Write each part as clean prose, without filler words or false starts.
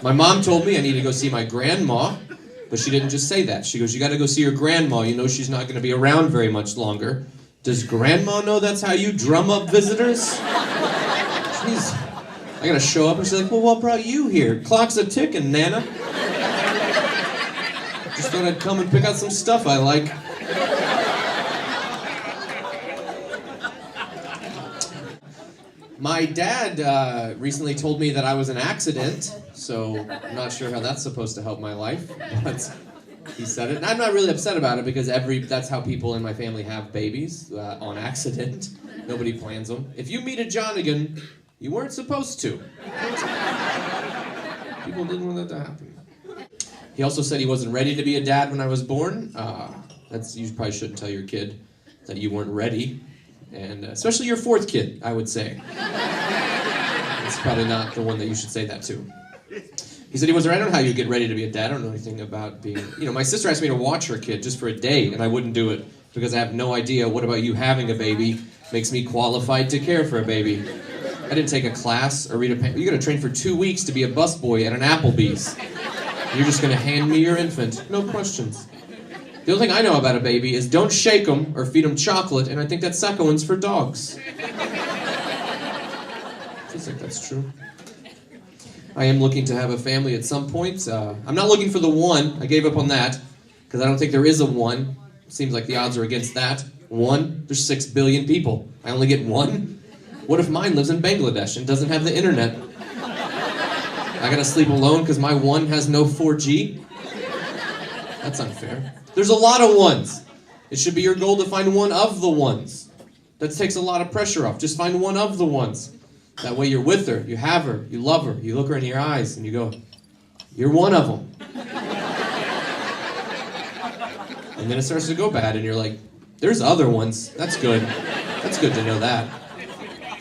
My mom told me I need to go see my grandma, but she didn't just say that. She goes, you got to go see your grandma. You know she's not going to be around very much longer. Does grandma know that's how you drum up visitors? Jeez. I got to show up and she's like, well, what brought you here? Clock's a ticking, Nana. Just thought I'd come and pick out some stuff I like. My dad recently told me that I was an accident, so I'm not sure how that's supposed to help my life, but he said it. And I'm not really upset about it because that's how people in my family have babies, on accident. Nobody plans them. If you meet a Johnigan, you weren't supposed to. People didn't want that to happen. He also said he wasn't ready to be a dad when I was born. You probably shouldn't tell your kid that you weren't ready. And especially your fourth kid, I would say. It's probably not the one that you should say that to. He said he wasn't ready. I don't know how you get ready to be a dad. I don't know anything about being... my sister asked me to watch her kid just for a day, and I wouldn't do it because I have no idea what about you having a baby makes me qualified to care for a baby. I didn't take a class or read a... You got to train for 2 weeks to be a busboy at an Applebee's. You're just going to hand me your infant. No questions. The only thing I know about a baby is don't shake them or feed them chocolate, and I think that second one's for dogs. Feels like that's true. I am looking to have a family at some point. I'm not looking for the one. I gave up on that, because I don't think there is a one. Seems like the odds are against that. One, there's 6 billion people. I only get one? What if mine lives in Bangladesh and doesn't have the internet? I gotta sleep alone because my one has no 4G? That's unfair. There's a lot of ones. It should be your goal to find one of the ones. That takes a lot of pressure off. Just find one of the ones. That way you're with her, you have her, you love her, you look her in your eyes, and you go, you're one of them. And then it starts to go bad, and you're like, there's other ones. That's good. That's good to know that.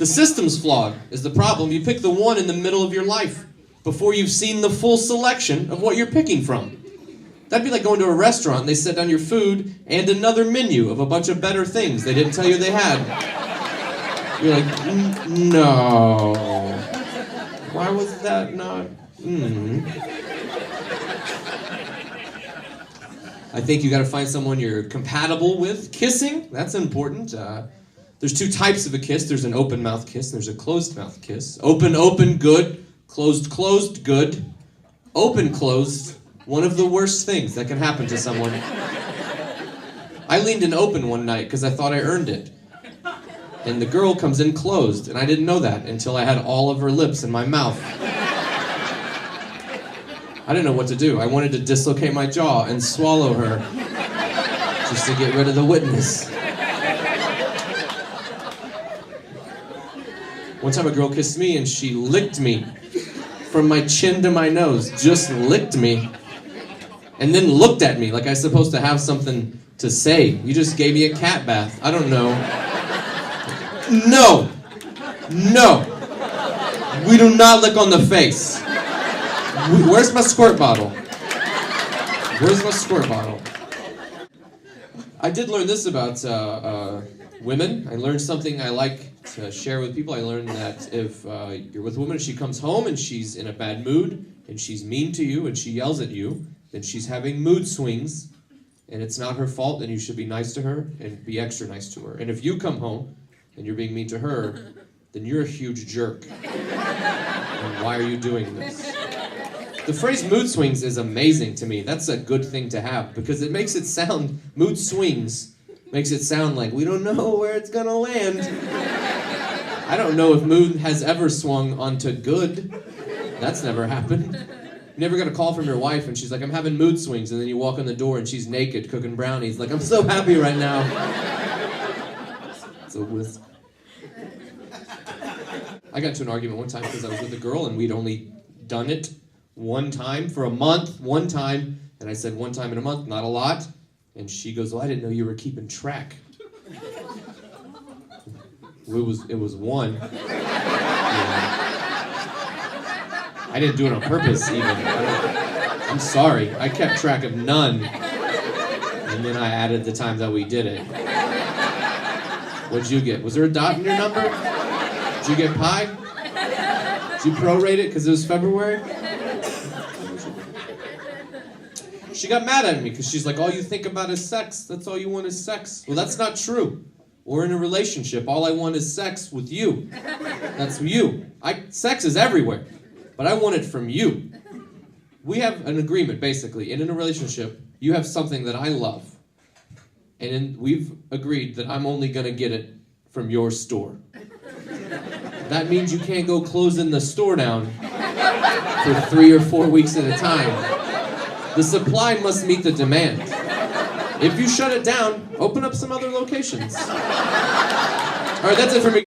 The system's flawed is the problem. You pick the one in the middle of your life before you've seen the full selection of what you're picking from. That'd be like going to a restaurant and they set down your food and another menu of a bunch of better things they didn't tell you they had. You're like, no. Why was that not? I think you gotta find someone you're compatible with. Kissing, that's important. There's 2 types of a kiss. There's an open mouth kiss, there's a closed mouth kiss. Open, open, good. Closed, closed, good. Open, closed. One of the worst things that can happen to someone. I leaned in open one night because I thought I earned it. And the girl comes in closed, and I didn't know that until I had all of her lips in my mouth. I didn't know what to do. I wanted to dislocate my jaw and swallow her just to get rid of the witness. One time a girl kissed me and she licked me from my chin to my nose. Just licked me. And then looked at me like I was supposed to have something to say. You just gave me a cat bath. I don't know. No. No. We do not lick on the face. Where's my squirt bottle? Where's my squirt bottle? I did learn this about women. I learned something I like to share with people. I learned that if you're with a woman and she comes home and she's in a bad mood and she's mean to you and she yells at you, then she's having mood swings, and it's not her fault, and you should be nice to her and be extra nice to her. And if you come home and you're being mean to her, then you're a huge jerk. And why are you doing this? The phrase mood swings is amazing to me. That's a good thing to have because it makes it sound, mood swings makes it sound like we don't know where it's gonna land. I don't know if mood has ever swung onto good. That's never happened. You never got a call from your wife and she's like, I'm having mood swings, and then you walk in the door and she's naked cooking brownies. Like, I'm so happy right now. It's a whisk. I got into an argument one time because I was with a girl and we'd only done it one time for a month, one time. And I said, one time in a month, not a lot. And she goes, well, I didn't know you were keeping track. It was one. Yeah. I didn't do it on purpose, even. I'm sorry. I kept track of none. And then I added the time that we did it. What'd you get? Was there a dot in your number? Did you get pi? Did you prorate it because it was February? She got mad at me because she's like, all you think about is sex. That's all you want is sex. Well, that's not true. We're in a relationship. All I want is sex with you. That's you. Sex is everywhere, but I want it from you. We have an agreement, basically. And in a relationship, you have something that I love. And we've agreed that I'm only going to get it from your store. That means you can't go closing the store down for 3 or 4 weeks at a time. The supply must meet the demand. If you shut it down, open up some other locations. All right, that's it for me.